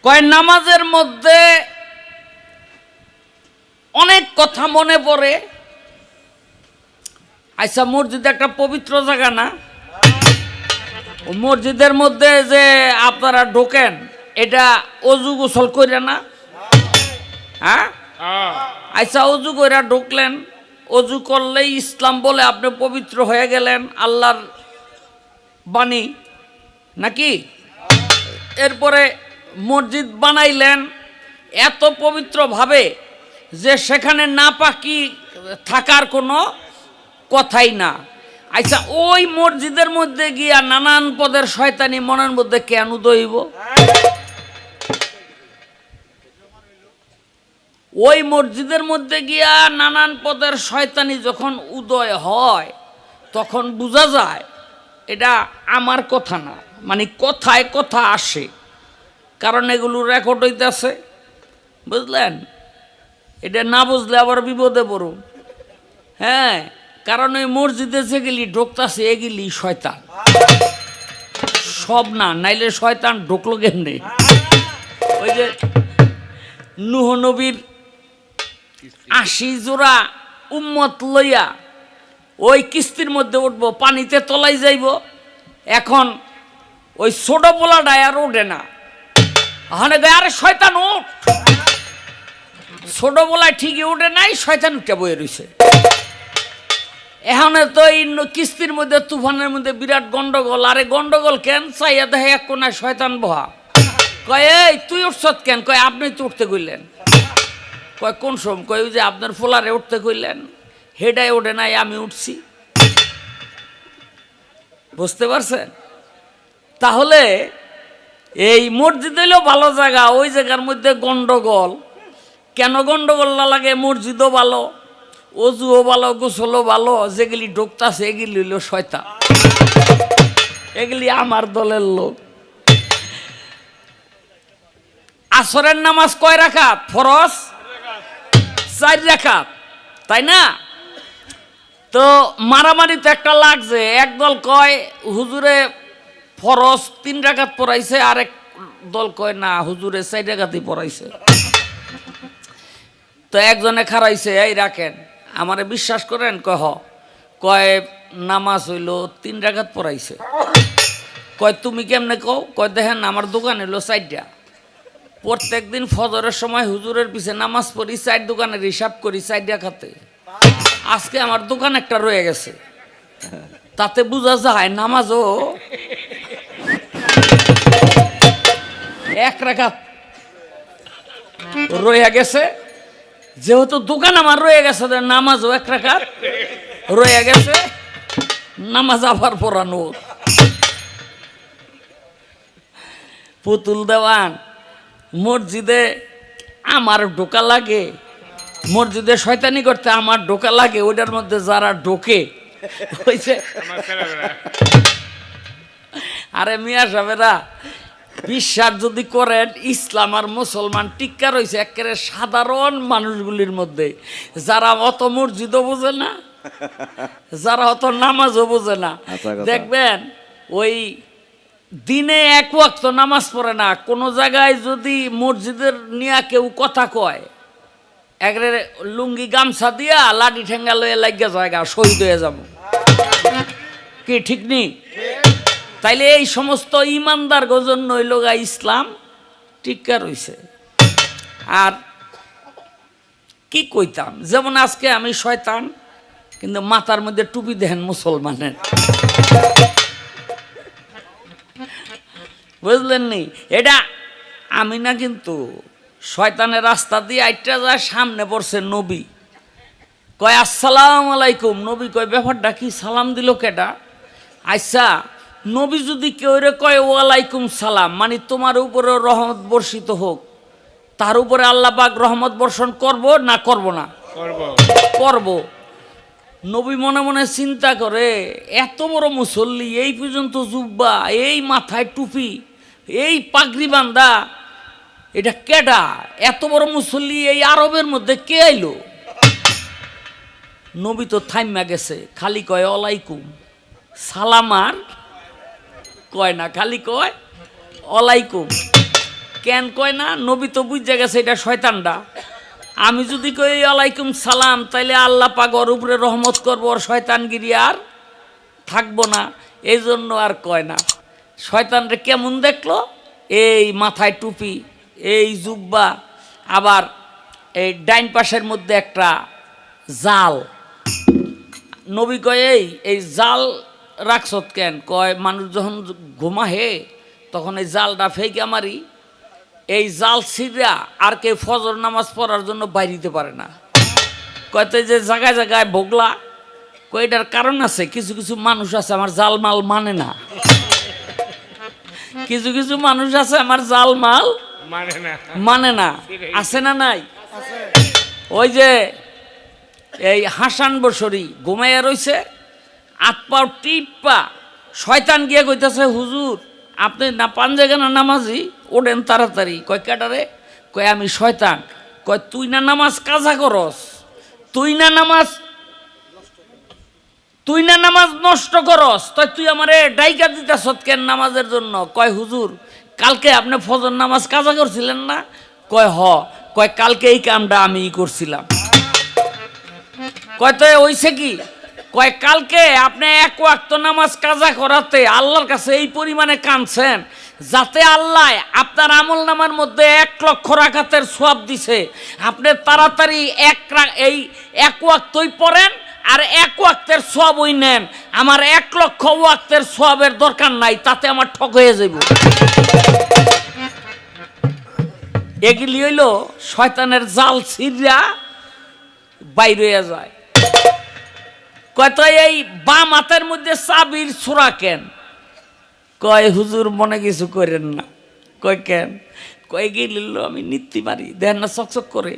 কয় নামাজের মধ্যে অনেক কথা মনে পড়ে। আচ্ছা, মসজিদ একটা পবিত্র জায়গা না? মসজিদের মধ্যে যে আপনারা ঢোকেন, এটা অজু গোসল করে না? হ্যাঁ, আচ্ছা, অজু করে ঢুকলেন, অজু করলেই ইসলাম বলে আপনি পবিত্র হয়ে গেলেন, আল্লাহর বাণী নাকি? এরপরে মসজিদ বানাইলেন এত পবিত্রভাবে যে সেখানে নাপাকি থাকার কোনো কথাই না। আচ্ছা, ওই মসজিদের মধ্যে গিয়া নানান পদের শয়তানি মনের মধ্যে কেন উদয়ব? ওই মসজিদের মধ্যে গিয়া নানান পদের শয়তানি যখন উদয় হয়, তখন বোঝা যায় এটা আমার কথা না, মানে কথায় কথা আসে, কারণ এগুলো রেকর্ড হইতেছে, বুঝলেন? এটা না বুঝলে আবার বিপদে পড়ুন। হ্যাঁ, কারণ ওই মসজিদে যেগুলি ঢুকতেছে এগুলি শয়তান, সব না, নাইলে শয়তান ঢুকলো কেমনে? ওই যে নূহ নবীর 80 জোড়া উম্মত লইয়া ওই কিস্তির মধ্যে উঠবো, পানিতে তলাই যাইব। এখন ওই ছোট পোলাটায় আর ওঠে না, হানে গায়ে আরে শয়তান ওঠ। ছোট পোলায় ঠিকই ওঠে নাই, শয়তান উঠে বয়ে রয়েছে। এখন তো এই কিস্তির মধ্যে তুফানের মধ্যে বিরাট গন্ডগোল। আরে গন্ডগোল কেন? চাইয়া দেখে এক কোনায় শয়তান বহা। কয় এই তুই উঠছত কেন? কয় আপনি তো উঠতে কইলেন। কয় কোন সময়? কয় ওই যে আপনার ফোলারে উঠতে কইলেন, হেডায় ওঠে নাই, আমি উঠছি। বুঝতে পারছেন? তাহলে এই মসজিদ হইলেও ভালো জায়গা, ওই জায়গার মধ্যে গন্ডগোল। কেন গন্ডগোল না লাগে? মসজিদও ভালো, অজুও ভালো, গোসলও ভালো, যেগুলি ঢুকতাছে এগুলি হইল শয়তান, এগুলি আমার দলের লোক। আসরের নামাজ কয় রাকাত? ফরজ 4 রাকাত, তাই না? তো মারামারি তো একটা লাগছে। একদল কয় হুজুরে ফরজ 3 রাকাত পড়াইছে, আরেক দল কয় না হুজুরে 4 রাকাতই পড়াইছে। তো একজনে খারাইছে, এই রাখেন, আমারে বিশ্বাস করেন? কয় নামাজ হইল 3 রাকাত পড়াইছে। কয় তুমি কেমনে কও? কয় দেখেন আমার দোকান হইলো 4টা, প্রত্যেক দিন ফজরের সময় হুজুরের পিছে নামাজ পড়ি, 4 দোকানের হিসাব করি 4 রাকাতে। আজকে আমার দোকান একটা রয়ে গেছে, তাতে বোঝা যায় নামাজও 1 রাকাত রয়ে গেছে। যেহেতু দোকান আমার রয়ে গেছে, নামাজও 1 রাকাত রয়ে গেছে, নামাজ আবার পড়ানো। পুতুল দেওয়ান, মসজিদে আমার ঢোকা লাগে, মসজিদে শয়তানি করতে আমার ঢোকা লাগে, ওইটার মধ্যে যারা ঢোকে হয়েছে। আরে মিয়া সাহেবেরা, বিশ্বাস যদি করেন, ইসলাম আর মুসলমান টিক্কা রয়েছে একেবারে সাধারণ মানুষগুলির মধ্যে, যারা অত মসজিদও বোঝে না, যারা অত নামাজও বোঝে না। দেখবেন ওই দিনে 1 ওয়াক্ত নামাজ পড়ে না, কোনো জায়গায় যদি মসজিদের নিয়ে কেউ কথা কয়, একবারে লুঙ্গি গামছা দিয়া লাঠি ঠেঙ্গা লয়ে লাগিয়া জায়গা শহীদ হয়ে যাব। কি ঠিক নেই? তাইলে এই সমস্ত ইমানদার জন্য হইল গা ইসলাম টিক্কা রইছে। আর কি কইতাম, যেমন আজকে আমি শয়তান, কিন্তু মাথার মধ্যে টুপি দেখেন মুসলমানের, বুঝলেন নি? এটা আমি না, কিন্তু শয়তানের রাস্তা দিয়ে আইটা যায়, সামনে পড়ছে নবী, কয় আসসালামু আলাইকুম। নবী কয় ব্যাপারটা কি? সালাম দিল কেডা? আচ্ছা, নবী যদি কেউ রে কয় ওয়ালাইকুম সালাম, মানে তোমার উপরে রহমত বর্ষিত হোক, তার উপরে আল্লাহ পাক রহমত বর্ষণ করব না করব না? করব। নবী মনে মনে চিন্তা করে, এত বড় মুসল্লি, এই পর্যন্ত জুব্বা, এই মাথায় টুপি, এই পাগড়ি বান্ধা, এটা কেডা? এত বড় মুসল্লি এই আরবের মধ্যে কে আইলো? নবী তো থাইমা গেছে, খালি কয় ওয়ালাইকুম সালাম, আর কয় না, খালি কয় ওয়ালাইকুম। কেন কয় না? নবী তো বুঝে গেছে এটা শয়তানটা। আমি যদি কই ওয়ালাইকুম সালাম, তাইলে আল্লাহ পাক ওর উপরে রহমত করবো, ওর শয়তানগিরি আর থাকবো না, এই জন্য আর কয় না। শয়তানরে কেমন দেখলো? এই মাথায় টুপি, এই জুব্বা, আবার এই ডাইন পাশের মধ্যে একটা জাল। নবী কয় এই জাল রাখছত কেন? কয় মানুষ যখন ঘুমাহে তখন এই জালটা ফেঁকে মারি, এই জাল ছিঁড়া আর কেউ ফজর নামাজ পড়ার জন্য বাইরিতে পারে না। কয়তো যে জায়গায় জায়গায় ভোগলা, কয়টার কারণ আছে। কিছু কিছু মানুষ আছে আমার জালমাল মানে না, কিছু কিছু মানুষ আছে আমার জালমাল মানে না, আছে না নাই? ওই যে এই হাসান বসরি ঘুমাইয়া রইছে, আতপাও টিপ্পা, শয়তান গিয়ে কইতাছে হুজুর আপনি না পাঞ্জাগে না নামাজি, ওঠেন তাড়াতাড়ি। কয় কেটারে? কয় আমি শয়তান। কয় তুই না নামাজ কাজা করস, তুই না নামাজ নষ্ট করস, তাই তুই আমারে ডাইকা দিতাস কেন নামাজের জন্য? কয় হুজুর কালকে আপনি ফজর নামাজ কাজা করছিলেন না? কয় হ। কয় কালকে এই কামটা আমি করছিলাম। কয় তো হইছে কি? কয় কালকে আপনি এক ওয়াক্ত নামাজ কাজা করাতে আল্লাহর কাছে এই পরিমাণে কাঁদছেন, যাতে আল্লাহ আপনার আমল নামার মধ্যে 1 লক্ষ রাকাতের সওয়াব দিছে। আপনি তাড়াতাড়ি এই এক ওয়াক্তই পড়েন আর 1 ওয়াক্তের সওয়াবই নেন। আমার 1 লক্ষ ওয়াক্তের সওয়াবের দরকার নাই, তাতে আমার ঠক হয়ে যাইব। এগুলি হইল শয়তানের জাল ছিঁড়া বাইর হয়ে যায়। কয়তো এই বাম হাতের মধ্যে চাবির ছোড়া কেন? কয় হুজুর মনে কিছু করেন না। কয় কেন? কয় গেলিল আমি নিত্যি মারি, দেন না চকচক করে।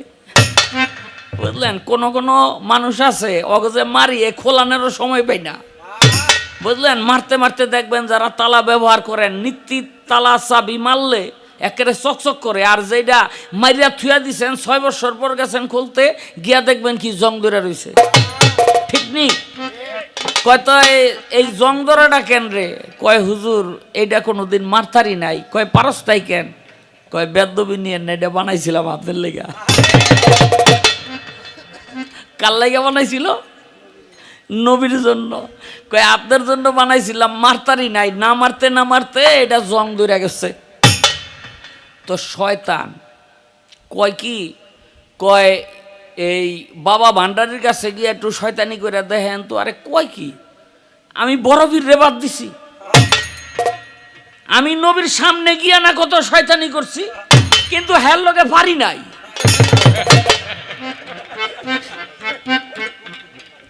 বুঝলেন, কোন কোন মানুষ আছে অগজে মারিয়ে খোলানেরও সময় পাই না। বুঝলেন, মারতে মারতে দেখবেন যারা তালা ব্যবহার করেন, নিত্যি তালা চাবি মারলে একেবারে চকচক করে। আর যেটা মারিয়া থুয়া দিছেন 6 বছর পর গেছেন খুলতে গিয়া দেখবেন কি জং ধরে রয়েছে। ঠিক নি? কয়তো এই জং ধরাটা কেন রে? কয় হুজুর এইটা কোনোদিন মারতারি নাই। কয় পারস্তাই কেন? কয় বেদবি নিয়ে এটা বানাইছিলাম আপনার লেগা। কার লেগা বানাইছিল? নবীর জন্য। কয় আপনার জন্য বানাইছিলাম, মারতারি নাই। না মারতে না মারতে এটা জং ধরে গেছে। তো শয়তান কয় কি? কয় এই বাবা ভান্ডারির কাছে গিয়ে একটু শয়তানি করে দেখেন তো। আরে কয় কি? আমি বরফির রেবাদ দিছি, আমি নবীর সামনে গিয়া না কত শয়তানি করছি, কিন্তু হের লোকে পারি নাই।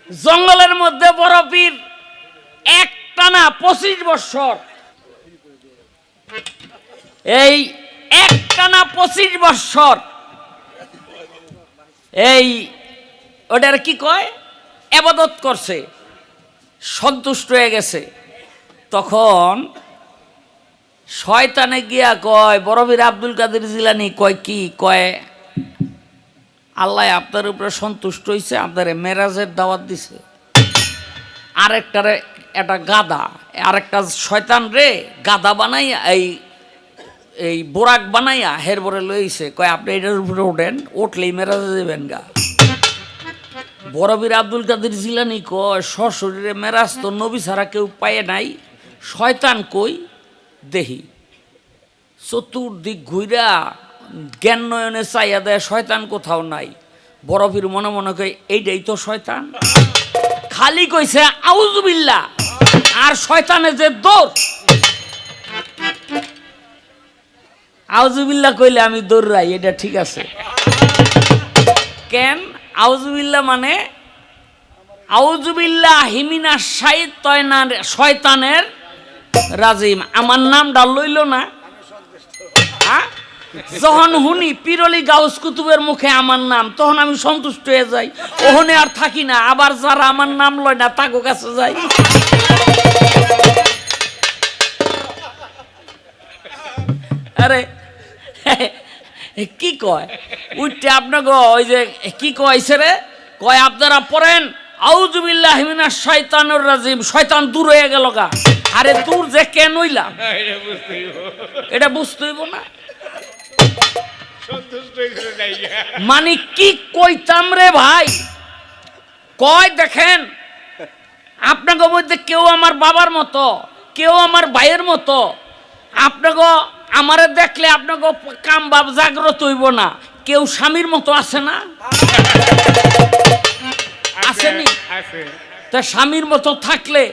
জঙ্গলের মধ্যে বরফির একটানা 25 বছর, এই একটানা 25 বছর এই ওটার কি কয় ইবাদত করছে, সন্তুষ্ট হয়ে গেছে। তখন শয়তানে গিয়া কয় বরফির আব্দুল কাদের জিলানী, কয় কি? কয় আল্লাহ আপনার উপরে সন্তুষ্ট হয়েছে, আপনারে মেরাজের দাওয়াত দিছে। আরেকটারে একটা গাদা, আরেকটা শয়তান রে গাদা বানাইয়া এই বোরাক বানাইয়া হের বরে লইছে। কয় আপনি এটার উপরে ওঠেন, উঠলেই মেরাজে যাবেন গা। বরফির আব্দুল কাদের জিলানী কয় সশরীরে মেরাজ তো নবী ছাড়া কেউ পায় নাই, শয়তান কই দেহি। চতুর্দিক ঘুইরা জ্ঞান নয়নে চাইয়া দেয়, শয়তান কোথাও নাই। বরফির মনে মনে কয় এইটাই তো শয়তান। খালি কইছে আউযুবিল্লাহ, আর শয়তানের যে দৌড়। আউযুবিল্লাহ কইলে আমি দৌড়াই, এটা ঠিক আছে। কেন আউযুবিল্লাহ মানে? আউযুবিল্লাহ হিমিনা শয়তানের রাজিম। আমার নামটা লইল না। যখন শুনি পিরলি গাউস কুতুবের মুখে আমার নাম, তখন আমি সন্তুষ্ট হয়ে যাই, ওখানে আর থাকি না। আবার যারা আমার নাম লয় না তাকে কাছে যাই। আরে কি কয় উঠতে আপনাকে ওই যে কি কয়ছে রে? কয় আপনারা পড়েন আউযুবিল্লাহ মিনাশ শাইতানির রাজিম, শয়তান দূর হয়ে গেল গা। আরে দূর যে কেন হইলাম এটা বুঝতে হইব না। মানে কি কইতাম রে ভাই, কয় দেখেন আপনাকে মধ্যে কেউ আমার বাবার মতো, কেউ আমার ভাইয়ের মতো। আপনাকে আমারে দেখলে আপনাকে কাম ভাব জাগ্রত হইব না। কেউ স্বামীর মতো আছে না? আসেনি? তো স্বামীর মতো থাকলে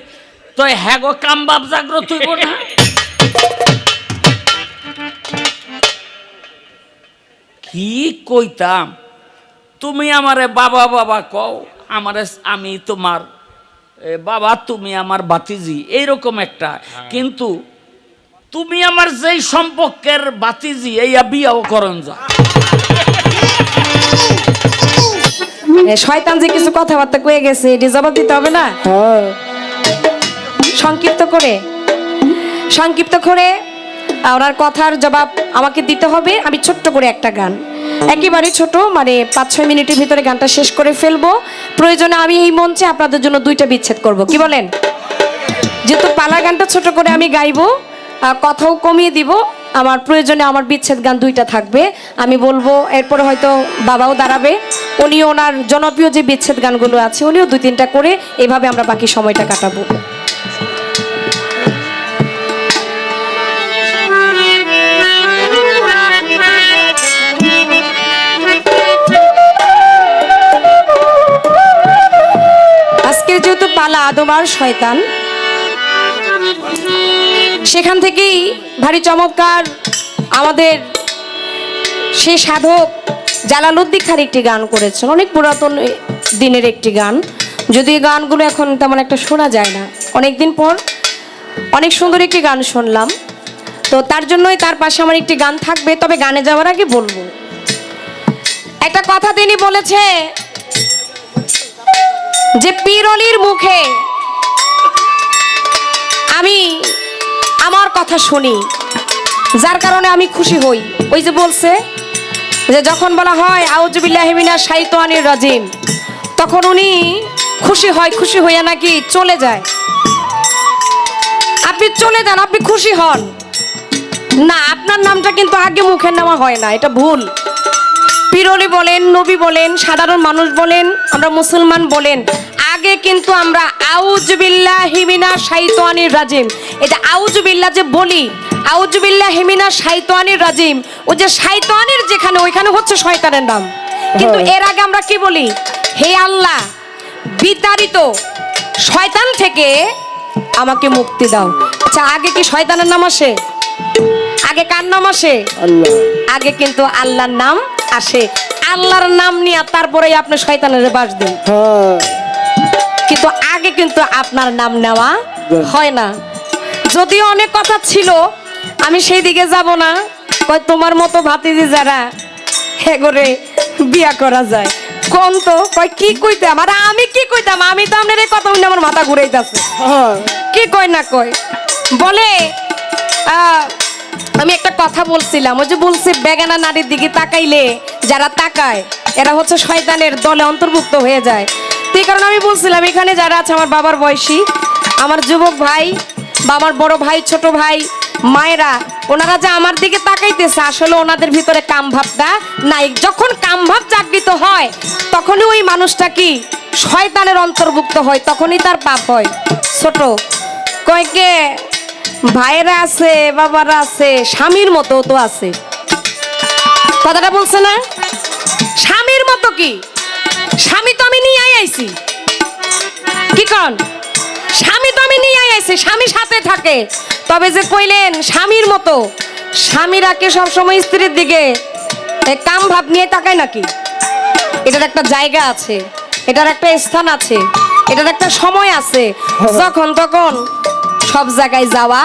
তো হ্যাঁ গো কাম ভাব জাগ্রত হইব না? কি কইতাম, তুমি আমারে বাবা বাবা কও, আমারে আমি তোমার বাবা, তুমি আমার বাতিজি, এইরকম একটা। কিন্তু তুমি আমার যেই সম্পর্কের বাতিজি, এই বিয়াও করন যা। শয়তান যে কিছু কথাবার্তা কয়ে গেছে, এটি জবাব দিতে হবে না? সংক্ষিপ্ত করে ওনার কথার জবাব আমাকে দিতে হবে। আমি ছোট্ট করে একটা গান, একেবারে ছোট, মানে 5-6 মিনিটের ভিতরে গানটা শেষ করে ফেলবো। প্রয়োজনে আমি এই মঞ্চে আপনাদের জন্য 2টা বিচ্ছেদ করব, কি বলেন? যেহেতু পালা গানটা ছোট করে আমি গাইবো, কথাও কমিয়ে দিব। আমার প্রয়োজনে আমার বিচ্ছেদ গান 2টা থাকবে, আমি বলবো। এরপরে হয়তো বাবাও দাঁড়াবে, উনিও ওনার জনপ্রিয় যে বিচ্ছেদ গানগুলো আছে উনিও 2-3টা করে, এভাবে আমরা বাকি সময়টা কাটাবো। আজকের যেহেতু পালা আদম আর শয়তান, সেখান থেকেই ভারী চমৎকার আমাদের সেই সাধক জালালউদ্দিন খান একটি গান করেছেন, অনেক পুরাতন দিনের একটি গান। যদি এই গানগুলো এখন তেমন একটা শোনা যায় না, অনেকদিন পর অনেক সুন্দর একটি গান শুনলাম। তো তার জন্যই তার পাশে আমার একটি গান থাকবে। তবে গানে যাওয়ার আগে বলবো একটা কথা। তিনি বলেছে যে পীর অলির মুখে আমি আমার কথা শুনি, যার কারণে আমি খুশি হই। ওই যে বলছে যে যখন বলা হয় আউযুবিল্লাহি মিনাশ শাইতানির রাজিম, তখন উনি খুশি হয়, খুশি হইয়া নাকি চলে যায়। আপনি চলে যান, আপনি খুশি হন না, আপনার নামটা কিন্তু আগে মুখে নেওয়া হয় না, এটা ভুল। পীরলি বলেন, নবী বলেন, সাধারণ মানুষ বলেন, আমরা মুসলমান বলেন, আগে কিন্তু আমরা আউযুবিল্লাহি মিনাশ শাইতানির রাজিম, এটা আউযুবিল্লাহ যে বলি, আউযুবিল্লাহি মিনাশ শাইতানির রাজিম, ও যে শয়তানের যেখানে, ওইখানে হচ্ছে শয়তানের নাম। কিন্তু এর আগে আমরা কি বলি? হে আল্লাহ, বিতাড়িত শয়তান থেকে আমাকে মুক্তি দাও। আচ্ছা, আগে কি শয়তানের নাম আসে? আগে কার নাম আসে? আল্লাহ। আগে কিন্তু আল্লাহর নাম আসে। আল্লাহর নাম নিয়ে তারপরেই আপনি শয়তানের বাস দেন, কিন্তু আগে কিন্তু আপনার নাম নেওয়া হয় না। যদিও অনেক কথা ছিল, আমি সেই দিকে যাব না। কয় তোমার মতো ভাতিজি যারা হেগরে বিয়া করা যায়, কোন তো কয় কি কইতাম, আর আমি কি কইতাম? আমি তো আপনার এই কথা শুনে আমার মাথা ঘুরাইতেছে। কি কয় না কয় বলে, আমি একটা কথা বলছিলাম, ওই যে বলছি বেগানা নারীর দিকে তাকাইলে যারা তাকায় এরা হচ্ছে শয়তানের দলে অন্তর্ভুক্ত হয়ে যায়। সেই কারণে আমি বলছিলাম এখানে যারা আছে আমার বাবার বয়সী, আমার যুবক ভাই, বাবার বড় ভাই, ছোট ভাই, মায়েরা, ওনারা যে আমার দিকে তাকাইতেছে, আসলে ওনাদের ভিতরে কাম ভাবটা নাই। যখন কাম ভাব জাগৃত হয় তখনই ওই মানুষটা কি শয়তানের অন্তর্ভুক্ত হয়, তখনই তার পাপ হয়। ছোট কয়কে ভাইয়েরা আছে, বাবারা আছে, স্বামীর মতো তো আছে, কথাটা বলছে না? স্বামীর মতো কি? স্বামী তো আমি নিয়ে আইছি, কি কন? স্বামী তো আমি নিয়ে আইছি, স্বামী সাথে থাকে। তবে যে কইলেন স্বামীর মতো, স্বামীরা কি সবসময় স্ত্রীর দিকে কাম ভাব নিয়ে তাকায় নাকি? এটার একটা জায়গা আছে, এটার একটা স্থান আছে, এটার একটা সময় আছে, যখন তখন সব জায়গায় যাওয়া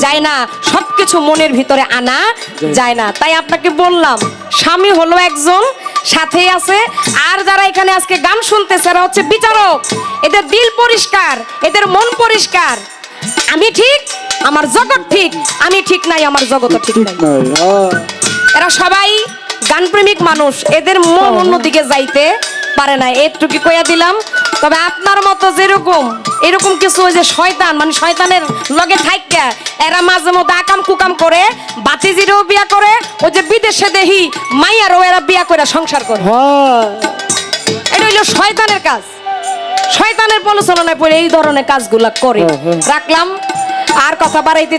যায় না, সবকিছু মনের ভিতরে আনা যায় না। তাই আপনাকে বললাম, স্বামী হলো একজন, সাথেই আছে। আর যারা এখানে আজকে গান শুনতেছে এরা হচ্ছে বিচারক, এদের দিল পরিষ্কার, এদের মন পরিষ্কার। আমি ঠিক, আমার জগৎ ঠিক, আমি ঠিক নাই, আমার জগৎ ঠিক নাই। এরা সবাই গানপ্রেমিক মানুষ, এদের মন অন্যদিকে যাইতে পারে না। একটু কি কইয়া দিলাম। তবে আপনার মতো যেরকম এরকম কিছু ওই যে শয়তান মানে শয়তানের লগে থাইকা এরা মাঝে মধ্যে আকাম কুকাম করে বাতিজিরও বিয়া করে ওই যে বিদেশে দেহি মাইয়ারও এরা বিয়া করে সংসার করে হ্যাঁ এটা হইলো শয়তানের কাজ শয়তানের প্রলোচনায় পড়ে এই ধরনের কাজগুলা করে রাখলাম আর কথা বাড়াইতে